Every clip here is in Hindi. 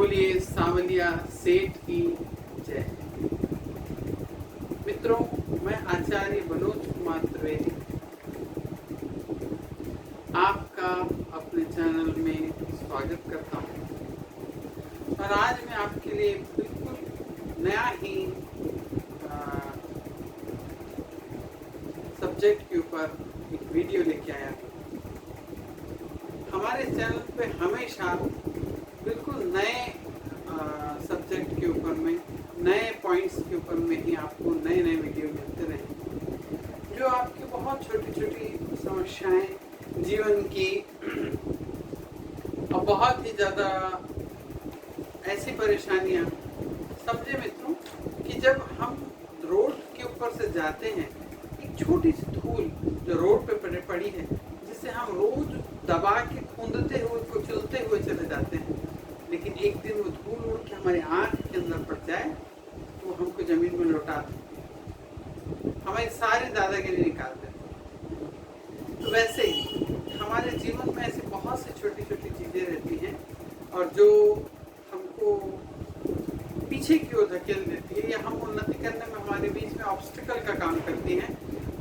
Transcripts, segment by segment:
बोलिए सांवलिया सेठ की जय। मित्रों, मैं आचार्य मनोज कुमार त्रिवेदी आपका अपने चैनल में स्वागत करता हूं। और आज मैं आपके लिए बिल्कुल नया ही सब्जेक्ट के ऊपर एक वीडियो लेके आया हूं। हमारे चैनल पे हमेशा बिल्कुल नए सब्जेक्ट के ऊपर में, नए पॉइंट्स के ऊपर में ही आपको नए नए वीडियो मिलते रहेंगे, जो आपकी बहुत छोटी छोटी समस्याएं जीवन की और बहुत ही ज़्यादा ऐसी परेशानियां, समझे मित्रों, कि जब हम रोड के ऊपर से जाते हैं, एक छोटी सी धूल जो रोड पे पड़ी है, जिसे हम रोज दबा के खूंदते हुए, कुचलते हुए चले जाते हैं, लेकिन एक दिन वो धूल उड़ के हमारे आँख के अंदर पड़ जाए तो वो हमको जमीन में लौटा देती, हमारी सारी दादागिरी निकाल देती। तो वैसे ही हमारे जीवन में ऐसी बहुत सी छोटी छोटी चीज़ें रहती हैं और जो हमको पीछे की ओर धकेल देती है या हम उन्नति करने में हमारे बीच में ऑब्स्टिकल का काम करती हैं।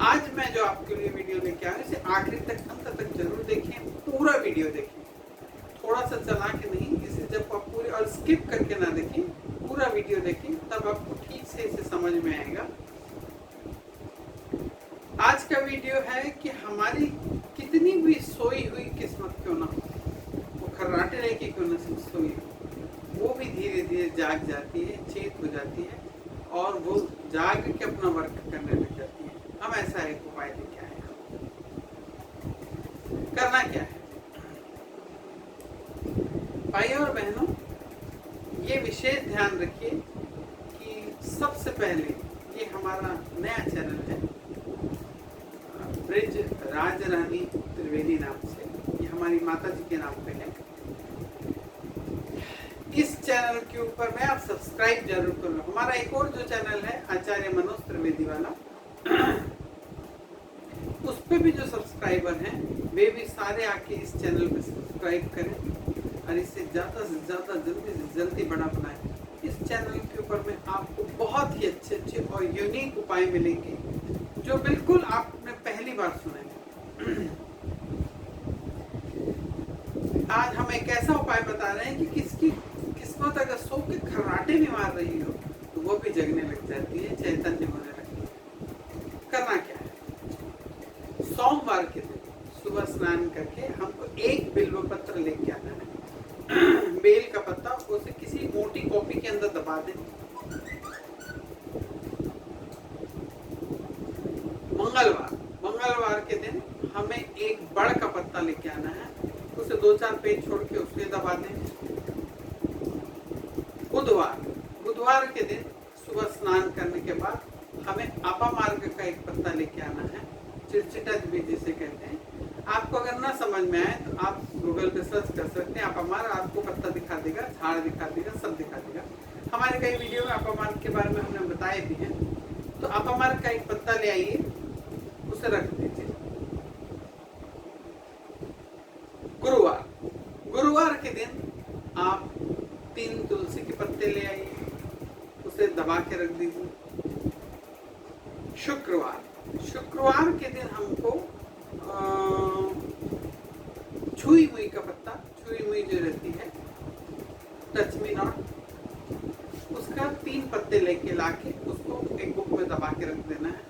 आज मैं जो आपके लिए वीडियो लेके आया हूं, इसे आखिरी तक, अंत तक जरूर देखें, पूरा वीडियो देखें, थोड़ा सा चला के नहीं, इसे जब आप पूरे और स्किप करके ना देखें, पूरा वीडियो देखें, तब आपको ठीक से इसे समझ में आएगा। आज का वीडियो है कि हमारी कितनी भी सोई हुई किस्मत क्यों ना हो, वो खर्राटे रह के क्यों ना सोई हो, वो भी धीरे धीरे जाग जाती है, चेत हो जाती है और वो जाग के अपना वर्क करने लग जाती है। हम ऐसा एक उपाय लेके आए हैं। करना क्या है भाइयों और बहनों, ये विशेष ध्यान रखिए कि सबसे पहले ये हमारा नया चैनल है ब्रिज राज रानी त्रिवेदी नाम से, ये हमारी माता जी के नाम पे है। इस चैनल के ऊपर में आप सब्सक्राइब जरूर कर लो। हमारा एक और जो चैनल है आचार्य मनोज त्रिवेदी वाला, उस पे भी जो सब्सक्राइबर हैं वे भी सारे आके इस चैनल पे सब्सक्राइब करें और इसे ज़्यादा से ज़्यादा, जल्दी से जल्दी बड़ा बनाएं। इस चैनल के ऊपर में आपको बहुत ही अच्छे अच्छे और यूनिक उपाय मिलेंगे जो बिल्कुल आपने पहली बार सुने। आज हम एक ऐसा उपाय बता रहे हैं कि किसकी किस्मत अगर सो के खर्राटे भी मार रही हो तो वो भी जगने लग जाती है, चैतन्य होने लगती है। करना क्या है, सोमवार के दिन सुबह स्नान करके हमको एक बिल्व पत्र लेके आना है। बेल का पत्ता, उसे किसी मोटी कॉपी के अंदर दबा दें। मंगलवार के दिन हमें एक बड़ का पत्ता लेके आना है, उसे 2-4 पेज छोड़ के उसे दबा दें। बुधवार के दिन सुबह स्नान करने के बाद हमें अपामार्ग का एक पत्ता लेके आना है, चिड़चिटा भी जिसे कहते हैं। आपको अगर ना समझ में आए तो आप गूगल पे सर्च कर सकते हैं, अपामार्ग आपको पत्ता दिखा देगा, झाड़ दिखा देगा, सब दिखा देगा। हमारे कई वीडियो में अपामार्ग के बारे में हमने बताए भी हैं। तो अपामार्ग का एक पत्ता ले आइए, उसे रख दीजिए। गुरुवार के दिन आप 3 तुलसी के पत्ते ले आइए, उसे दबा के रख दीजिए। शुक्रवार के दिन हमको छुई मुई का पत्ता, छुई मुई जो रहती है, टच मी नॉट, उसका 3 पत्ते लेके लाके उसको एक बुक में दबा के रख देना है।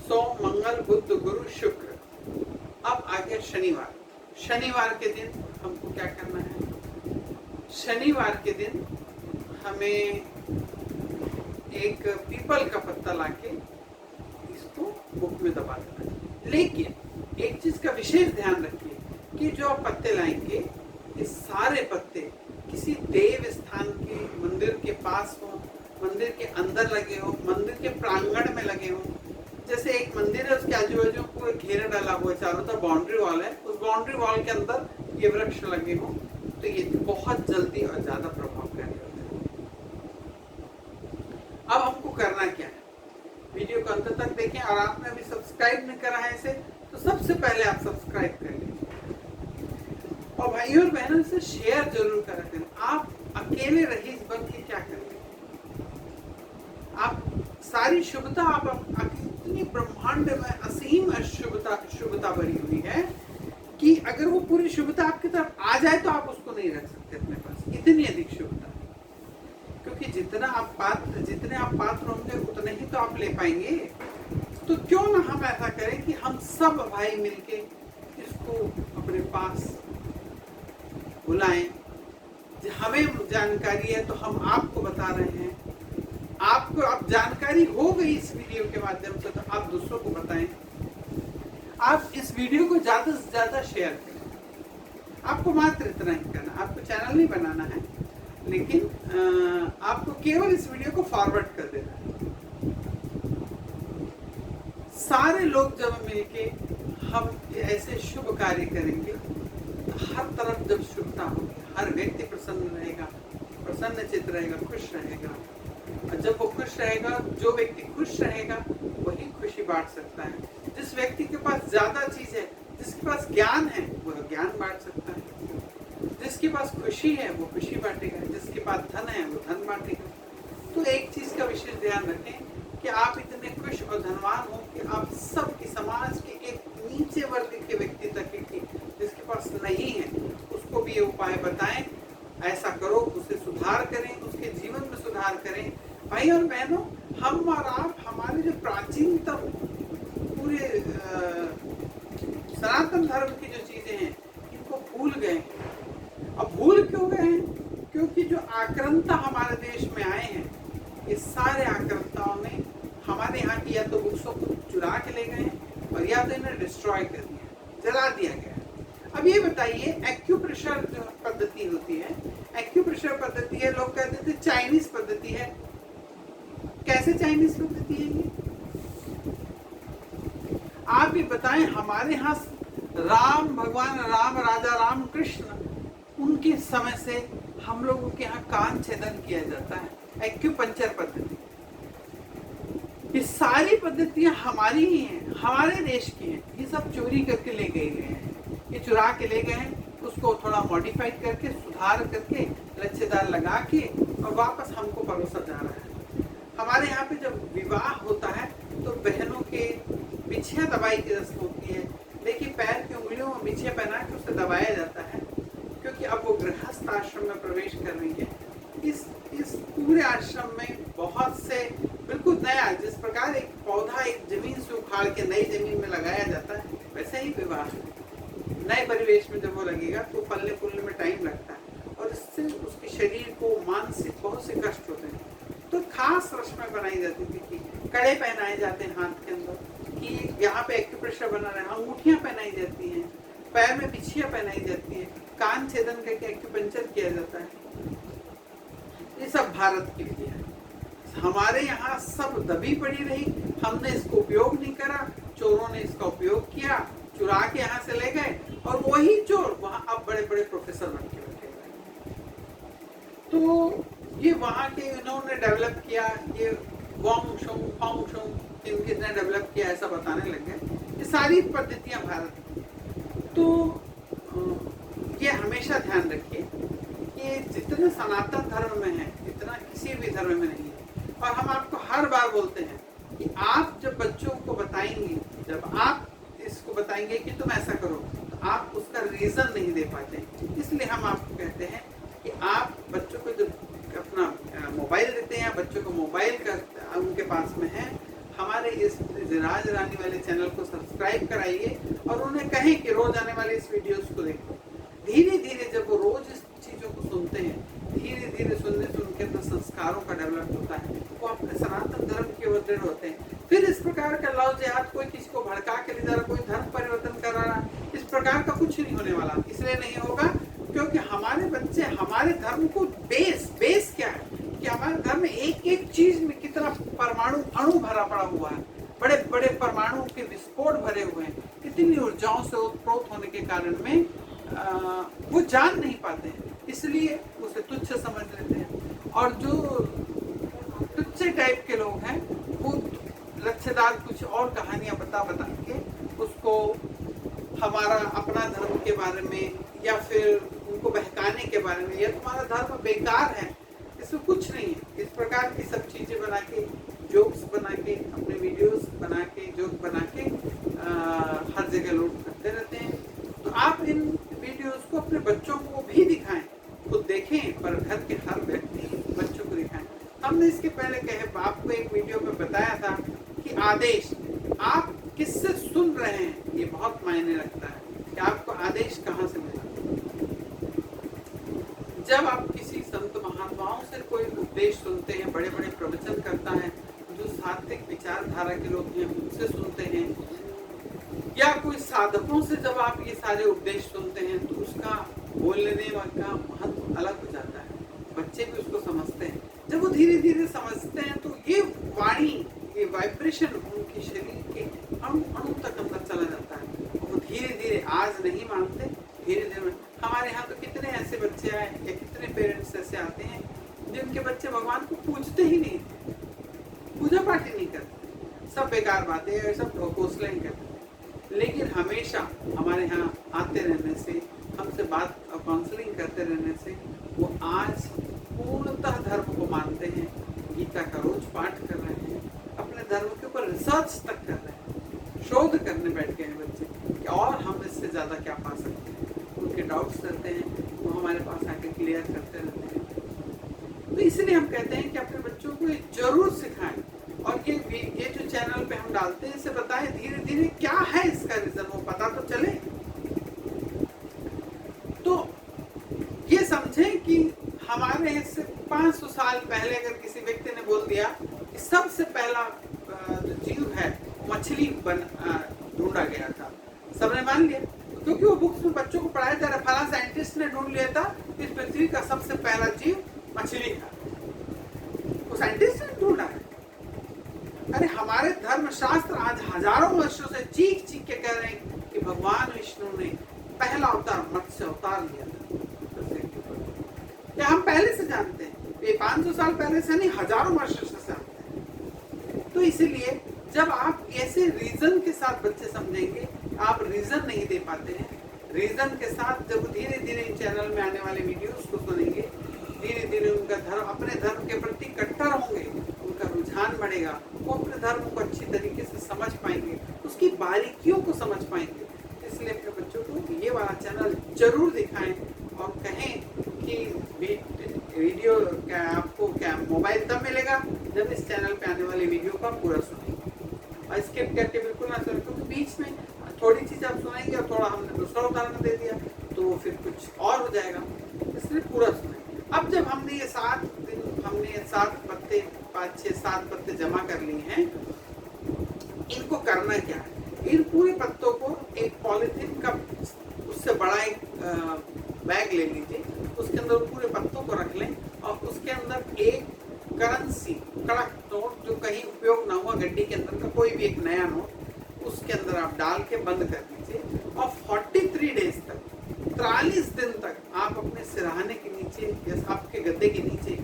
सोम, मंगल, बुध, गुरु, शुक्र। अब आ गया शनिवार के दिन हमको क्या करना है, शनिवार के दिन हमें एक पीपल का पत्ता लाके इसको बुक में दबा देना है। लेकिन एक चीज का विशेष ध्यान रखिए कि जो आप पत्ते लाएंगे, ये सारे पत्ते किसी देव स्थान के मंदिर के पास हो, मंदिर के अंदर लगे हो, मंदिर के प्रांगण में लगे हो। जैसे एक मंदिर है, उसके आजू बाजू पूरा घेरा डाला हुआ है, चारों तरफ बाउंड्री वॉल है, उस बाउंड्री वॉल के अंदर ये वृक्ष लगे हो तो ये बहुत जल्दी और ज्यादा प्रभावकारी होते हैं। अब हमको करना क्या है, वीडियो को अंत तक देखें। और आपने अभी सब्सक्राइब नहीं करा है इसे, तो सबसे पहले आप सब्सक्राइब कर लीजिए। और भाइयों और बहनों से शेयर जरूर करा करें। आप अकेले रहीस बन के क्या करेंगे? आप सारी शुभता आप इतनी ब्रह्मांड में असीम शुभता भरी हुई है कि अगर वो पूरी शुभता आपकी तरफ आ जाए तो आप उसको नहीं रख सकते अपने पास, इतनी अधिक शुभता। क्योंकि जितने आप पात्र होंगे उतने ही तो आप ले पाएंगे। तो क्यों ना हम ऐसा करें कि हम सब भाई मिलके इसको अपने पास बुलाएं। हमें जानकारी है तो हम आपको बता रहे हैं, आपको अब जानकारी हो गई इस वीडियो के माध्यम से, तो आप दूसरों को बताएं। आप इस वीडियो को ज्यादा से ज्यादा शेयर करें। आपको मात्र इतना ही करना, आपको चैनल नहीं बनाना है, लेकिन आपको केवल इस वीडियो को फॉरवर्ड कर देना है। सारे लोग जब मिलके हम ऐसे शुभ कार्य करेंगे, हर तरफ जब शुभता होगी, हर व्यक्ति प्रसन्न रहेगा, प्रसन्न चित्त रहेगा, खुश रहेगा। और जब वो खुश रहेगा, जो व्यक्ति खुश रहेगा वही खुशी बांट सकता है। जिस व्यक्ति के पास ज्यादा चीज है, जिसके पास ज्ञान है, वह ज्ञान बांट सकता है। जिसके पास खुशी है वो खुशी बांटेगा, जिसके पास धन है वो धन बांटेगा। तो एक चीज का विशेष ध्यान रखें कि आप इतने खुश और धनवान हो कि आप सबकी, समाज के एक नीचे वर्ग के व्यक्ति तक की जिसके पास नहीं है उसको भी ये उपाय बताएं। ऐसा करो, उसे सुधार करें, उसके जीवन में सुधार करें। भाई और बहनों, हम और आप हमारे जो प्राचीनतम पूरे सनातन धर्म की जो चीजें हैं इनको भूल गए। अब भूल क्यों गए हैं? क्योंकि जो आक्रांता हमारे देश में आए हैं, ये सारे आक्रांताओं ने हमारे यहाँ की या तो बुक्सों को चुरा के ले गए और या तो इन्हें डिस्ट्रॉय कर दिया, जला दिया गया। अब ये बताइए, एक्यूप्रेशर जो पद्धति होती है, एक्यूप्रेशर पद्धति है, लोग कहते थे चाइनीज पद्धति है। कैसे चाइनीज पद्धति है ये? आप ये बताएं, हमारे यहाँ भगवान राम, राजा राम कृष्ण, उनके समय से हम लोगों के यहाँ कान छेदन किया जाता है, एक्यूपंक्चर पद्धति। ये सारी पद्धतियां हमारी ही हैं, हमारे देश की हैं। ये सब चोरी करके ले गए हैं, ये चुरा के ले गए हैं, उसको थोड़ा मॉडिफाइड करके, सुधार करके, लच्छेदार लगा के और वापस हमको परोसा जा रहा है। हमारे यहाँ पे जब विवाह होता है तो बहनों के बिछिया दबाई की रस्म होती है, लेकिन पैर की उंगलियों में बिछिया पहना के उसे दबाया जाता है, क्योंकि अब वो गृहस्थ आश्रम में प्रवेश कर रही है। इस पूरे आश्रम में बहुत से बिल्कुल नया, जिस प्रकार एक पौधा एक जमीन से उखाड़ के नई जमीन में लगाया जाता है, वैसे ही विवाह नए परिवेश में जब वो लगेगा तो फलने फूलने में टाइम लगता है और इससे उसके शरीर को मानसिक बहुत से कष्ट होते हैं। तो खास रस्में बनाई जाती थी कि कड़े पहनाए जाते हैं हाथ के अंदर, कि यहाँ पे एक्यूप्रेशर बना रहे, अंगूठियां पहनाई जाती हैं, पैर में बिछियां पहनाई जाती है, कान छेदन करके एक्यूपंक्चर किया जाता है। ये सब भारत के लिए है। हमारे यहाँ सब दबी पड़ी रही, हमने इसको उपयोग नहीं करा, चोरों ने इसका उपयोग किया, चुरा के यहाँ से ले गए और वही चोर वहाँ अब बड़े बड़े प्रोफेसर बन के बैठे हुए। तो ये वहाँ के इन्होंने डेवलप किया, ये वोंग शोंग फोंग शोंग इनने डेवलप किया, ऐसा बताने लग गए। ये सारी पद्धतियाँ भारत की। तो ये हमेशा ध्यान रखिए कि जितने सनातन धर्म में है इतना किसी भी धर्म में नहीं है। और हम आपको हर बार बोलते हैं कि आप जब बच्चों को बताएंगे, जब आप इसको बताएंगे कि तुम ऐसा करो, तो आप उसका रीजन नहीं दे पाते। इसलिए हम आपको कहते हैं कि आप बच्चों को जब अपना मोबाइल देते हैं, बच्चों को मोबाइल का उनके पास में है, हमारे इस राज रानी वाले चैनल को सब्सक्राइब कराइए और उन्हें कहें कि रोज आने वाले इस वीडियोस को देखो। धीरे धीरे जब वो रोज इस चीजों को सुनते हैं, धीरे धीरे सुनने से उनके अंदर संस्कारों का डेवलप होता है, वो अपने सनातन धर्म के ओर दृढ़ होते हैं। फिर इस प्रकार का लव जिहाद, कोई किसी को भड़का के ले जा रहा, कोई धर्म परिवर्तन कर रहा, इस प्रकार का कुछ नहीं होने वाला। इसलिए नहीं होगा क्योंकि हमारे बच्चे हमारे धर्म को बेस क्या है कि हमारे धर्म में एक एक चीज में कितना परमाणु अणु भरा पड़ा हुआ है, बड़े बड़े परमाणु के विस्फोट भरे हुए हैं। इतनी ऊर्जाओं से उत्प्रोत होने के कारण में वो जान नहीं पाते हैं, इसलिए उसे तुच्छ समझ लेते हैं। और जो तुच्छ टाइप के लोग हैं वो लच्छेदार कुछ और कहानियां बता के उसको हमारा अपना धर्म के बारे में या फिर उनको बहकाने के बारे में, या तुम्हारा धर्म बेकार है, इसमें कुछ नहीं है। इस प्रकार की सब चीज़ें बना के, जोक्स बना के, अपने वीडियोस बना के, जोक बना के हर जगह लोग करते रहते हैं। तो आप इन वीडियोस को अपने बच्चों को भी दिखाएं, खुद देखें, पर घर के हर व्यक्ति बच्चों को दिखाएं। हमने इसके पहले आपको एक वीडियो में बताया था कि आदेश आप किससे सुन रहे हैं, ये बहुत मायने रखता है कि आपको आदेश कहाँ से मिला। जब आप किसी संत महात्माओं से कोई उपदेश सुनते हैं, बड़े बड़े प्रवचन करता है, जो सात्विक विचारधारा के लोग हैं उनसे सुनते हैं, या कोई साधकों से जब आप ये सारे उपदेश सुनते हैं, तो उसका बोलने का महत्व अलग हो जाता है। बच्चे भी उसको समझते हैं। जब वो धीरे धीरे समझते हैं तो ये वाणी, ये वाइब्रेशन उनके शरीर के अणु अणु तक अंदर चला जाता है। वो धीरे धीरे, आज नहीं मानते, धीरे धीरे। हमारे यहाँ तो कितने ऐसे बच्चे आए या कितने पेरेंट्स ऐसे आते हैं जिनके बच्चे भगवान को पूजते ही नहीं, पूजा पाठ ही नहीं करते, सब बेकार बातें, सब ढोकोसले ही करते। लेकिन हमेशा हमारे यहाँ आते रहने से, हमसे बात काउंसलिंग करते रहने से, वो आज पूर्णतः धर्म को मानते हैं, गीता का रोज पाठ कर रहे हैं, अपने धर्म के ऊपर रिसर्च तक कर रहे हैं, शोध करने बैठ गए हैं बच्चे कि और हम इससे ज़्यादा क्या पा सकते हैं। उनके डाउट्स रहते हैं, वो हमारे पास आके क्लियर करते रहते हैं। तो इसलिए हम कहते हैं कि अपने बच्चों को ये जरूर सिखाएं, और ये जो चैनल पे हम डालते हैं, इसे बताएं धीरे धीरे क्या है इसका रीजन, वो पता तो चले। तो ये समझें कि हमारे इससे 500 साल पहले अगर किसी व्यक्ति ने बोल दिया कि सबसे पहला जो जीव है मछली ढूंढा गया था, सबने मान लिया, क्योंकि वो बुक्स में बच्चों को पढ़ाया जा रहा है, फला साइंटिस्ट ने ढूंढ लिया था इस पृथ्वी का सबसे पहला जीव मछली था, वो साइंटिस्ट ने ढूंढा है। अरे हमारे धर्म शास्त्र आज हजारों वर्षों से चीख चीख के कह रहे हैं कि भगवान विष्णु ने पहला अवतार मत्स्य अवतार लिया था। या हम पहले से जानते हैं, ये 500 साल पहले से नहीं, हजारों वर्षों से जानते हैं। तो इसीलिए जब आप ऐसे रीजन के साथ बच्चे समझेंगे, आप रीजन नहीं दे पाते हैं, रीजन के साथ जब धीरे धीरे इन चैनल में आने वाले वीडियोस को सुनेंगे, धीरे धीरे उनका धर्म, अपने धर्म के प्रति कट्टर होंगे, उनका रुझान बढ़ेगा, वो अपने धर्म को अच्छी तरीके से समझ पाएंगे, उसकी बारीकियों को समझ पाएंगे। इसलिए अपने बच्चों को ये वाला चैनल जरूर दिखाएं और कहें कि वीडियो क्या आपको क्या मोबाइल तब मिलेगा जब इस चैनल पे आने वाली वीडियो को आप पूरा सुनेंगे, और स्किप करके बिल्कुल ना सुनें, क्योंकि बीच में थोड़ी चीज़ आप सुनेंगे और थोड़ा हमने दूसरा उदाहरण दे दिया तो फिर कुछ और हो जाएगा, इसलिए पूरा सुनें। अब जब हमने ये 7 दिन, हमने 7 पत्ते, 5, 6, 7 पत्ते जमा कर लिए हैं, इनको करना क्या है, इन पूरे पत्तों को एक पॉलिथीन का उससे बड़ा एक बैग ले लीजिए, उसके अंदर पूरे पत्तों को रख लें, और उसके अंदर एक करेंसी, कड़क नोट जो कहीं उपयोग ना हुआ, गड्डी के अंदर का कोई भी एक नया नोट उसके अंदर आप डाल के बंद कर दीजिए, और 43 डेज तक, 43 दिन तक आप अपने सिरहाने के नीचे या आपके गद्दे के नीचे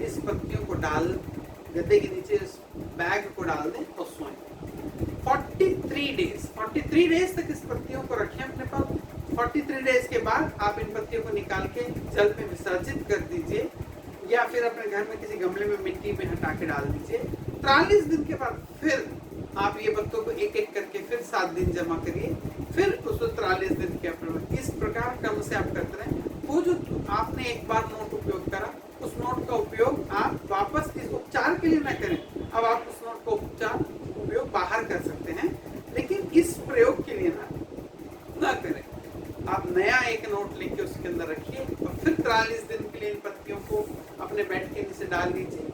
इस पत्तियों को डाल, गद्दे के नीचे इस बैग को डाल दें और सोएं। 43 डेज तक इस पत्तियों को रखें अपने पास। 43 डेज के बाद आप इन पत्तियों को निकाल के जल में विसर्जित कर दीजिए, या फिर अपने घर में किसी गमले में मिट्टी में हटा के डाल दीजिए। 43 दिन के बाद फिर आप ये पत्तों को एक एक करके फिर 7 दिन जमा करिए, फिर उसको 43 दिन के अपने, इस प्रकार क्रम से आप करते रहें। वो जो आपने एक बार नोट उपयोग करा, उस नोट का उपयोग आप वापस इस उपचार के लिए न करें। अब आप उस नोट का उपयोग बाहर कर सकते हैं, लेकिन इस प्रयोग के लिए ना करें। आप नया एक नोट लेके उसके अंदर रखिए और फिर 43 दिन के लिए इन पत्तियों को अपने बेड के नीचे डाल दीजिए।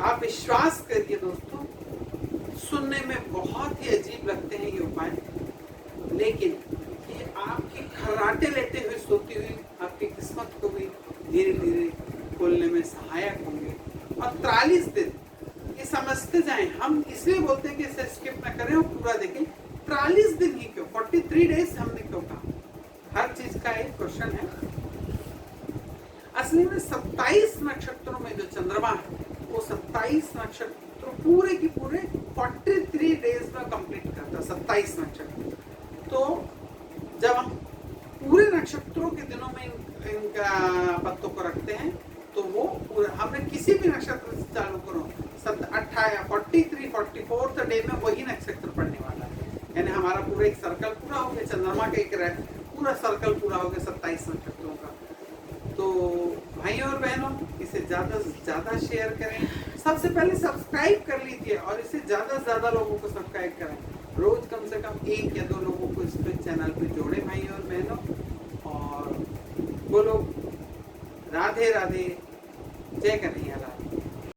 आप विश्वास करिए दोस्तों, सुनने में बहुत ही अजीब लगते हैं ये उपाय, लेकिन ये आपकी खर्राटे लेते हुए सोती हुई आपकी किस्मत को भी धीरे धीरे खोलने में सहायक होंगे। और 43 दिन ये समझते जाएं, हम इसलिए बोलते हैं कि इसे स्किप ना करें और पूरा देखें। 43 दिन ही क्यों, 43 डेज हमने क्यों कहा? हर चीज का एक क्वेश्चन है। असली में 27 नक्षत्रों में जो चंद्रमा है, वो 27 नक्षत्र पूरे की पूरे 43 डेज में कंप्लीट करता है। 27 नक्षत्र तो जब हम पूरे नक्षत्रों के दिनों में इनका पत्तों को रखते हैं तो वो पूरा हमने किसी भी नक्षत्र से चालू करो 43 44 डे में वही नक्षत्र पड़ने वाला है, यानी हमारा पूरा एक सर्कल पूरा हो गया, चंद्रमा का एक पूरा सर्कल पूरा हो गया 27 नक्षत्रों का। तो भाइयों और बहनों, इसे ज़्यादा से ज़्यादा शेयर करें, सबसे पहले सब्सक्राइब कर लीजिए और इसे ज़्यादा से ज़्यादा लोगों को सब्सक्राइब करें। रोज कम से कम 1 या 2 लोगों को इस चैनल पे जोड़ें भाइयों और बहनों। और बोलो राधे राधे, जय कन्हैया।